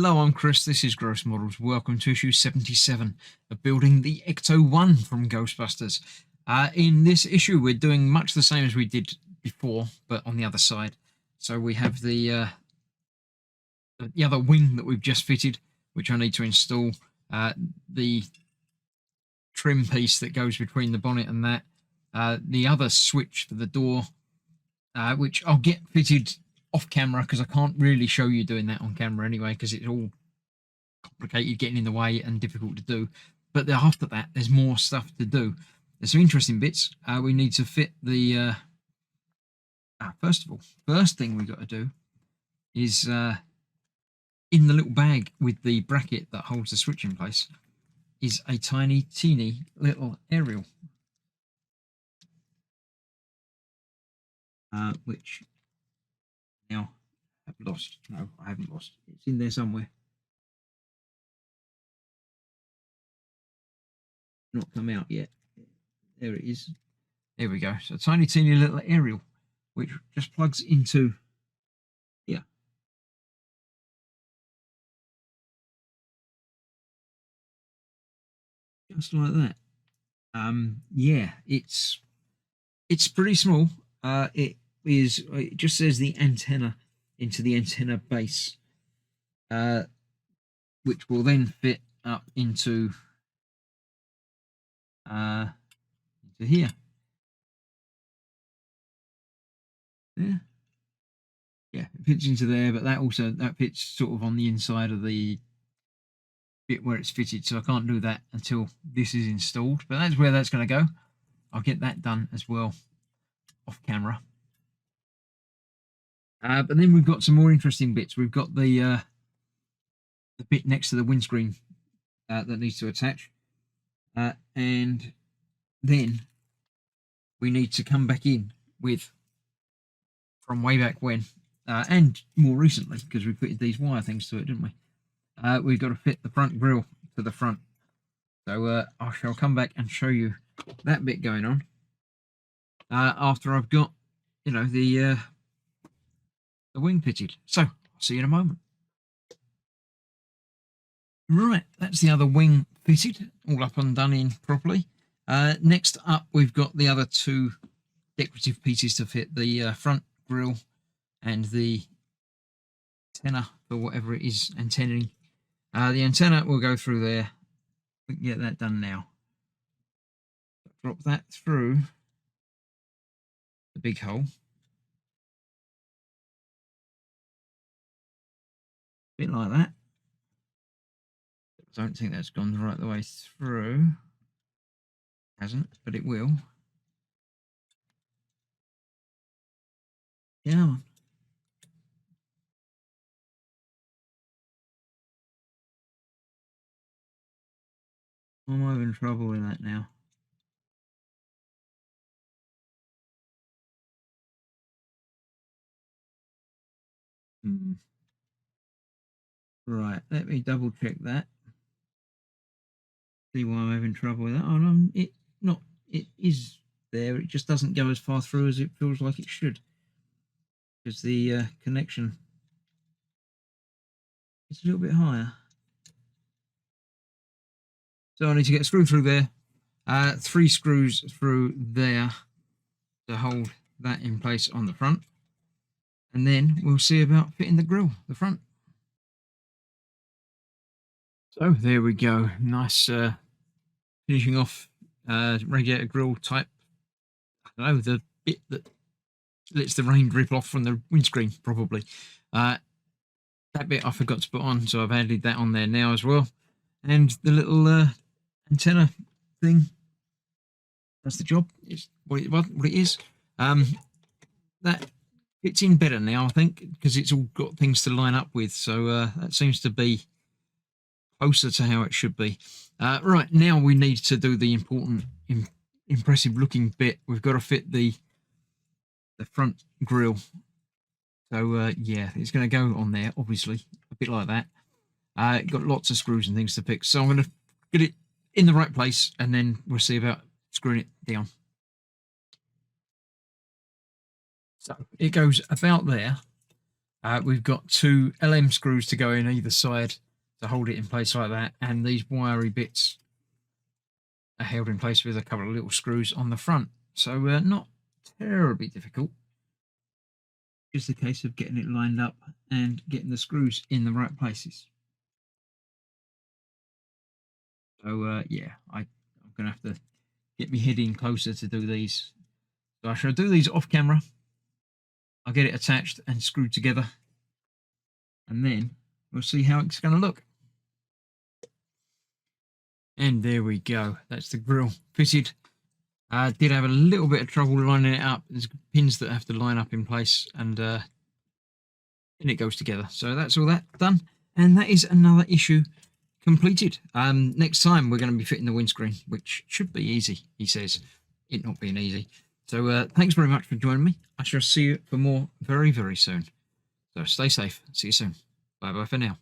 Hello, I'm Chris. This is Gross Models. Welcome to issue 77 of building the Ecto-1 from Ghostbusters. In this issue, we're doing much the same as we did before, but on the other side. So we have the other wing that we've just fitted, which I need to install. The trim piece that goes between the bonnet and that. The other switch for the door, which I'll get fitted off camera because I can't really show you doing that on camera anyway because it's all complicated, getting in the way and difficult to do. But after that, there's more stuff to do. There's some interesting bits. We need to fit the first thing we've got to do is in the little bag with the bracket that holds the switch in place is a tiny teeny little aerial, which now I've lost. No, I haven't lost. It's in there somewhere. Not come out yet. There it is. There we go. So a tiny teeny little aerial, which just plugs into here. Just like that. Yeah, it's pretty small. It just says the antenna into the antenna base, which will then fit up into here. Yeah, it fits into there, but that fits sort of on the inside of the bit where it's fitted, so I can't do that until this is installed, but that's where that's going to go. I'll get that done as well off camera. But then we've got some more interesting bits. We've got the bit next to the windscreen that needs to attach, and then we need to come back in with, from way back when, and more recently, because we fitted these wire things to it, didn't we? We've got to fit the front grille to the front. So I shall come back and show you that bit going on after I've got, the wing fitted. So I'll see you in a moment. Right, that's the other wing fitted, all up and done in properly. Next up, we've got the other two decorative pieces to fit the front grille and the antenna for whatever it is antennaing. The antenna will go through there. We can get that done now. Drop that through the big hole. A bit like that. I don't think that's gone right the way through. Hasn't, but it will. Yeah. I'm having trouble with that now. Right, let me double check that. See why I'm having trouble with that. Oh, it is there. It just doesn't go as far through as it feels like it should, because the connection is a little bit higher. So I need to get a screw through there, 3 screws through there to hold that in place on the front, and then we'll see about fitting the grille, the front. So there we go, nice finishing off radiator grille type. I don't know, the bit that lets the rain drip off from the windscreen, probably. That bit I forgot to put on, so I've added that on there now as well. And the little antenna thing, that's the job. It's what it is. That fits in better now, I think, because it's all got things to line up with. So that seems to be closer to how it should be. Right, now we need to do the important, impressive looking bit. We've got to fit the front grille. So yeah, it's going to go on there, obviously, a bit like that. Got lots of screws and things to fix, so I'm going to get it in the right place, and then we'll see about screwing it down. So it goes about there. We've got 2 LM screws to go in either side to hold it in place like that, and these wiry bits are held in place with a couple of little screws on the front. So not terribly difficult. Just a case of getting it lined up and getting the screws in the right places. So yeah, I'm going to have to get me head in closer to do these. So I shall do these off camera. I'll get it attached and screwed together, and then we'll see how it's going to look. And there we go. That's the grill fitted. I did have a little bit of trouble lining it up. There's pins that have to line up in place, and then it goes together. So that's all that done, and that is another issue completed. Next time we're going to be fitting the windscreen, which should be easy, he says, it not being easy. So thanks very much for joining me. I shall see you for more very, very soon. So stay safe. See you soon. Bye bye for now.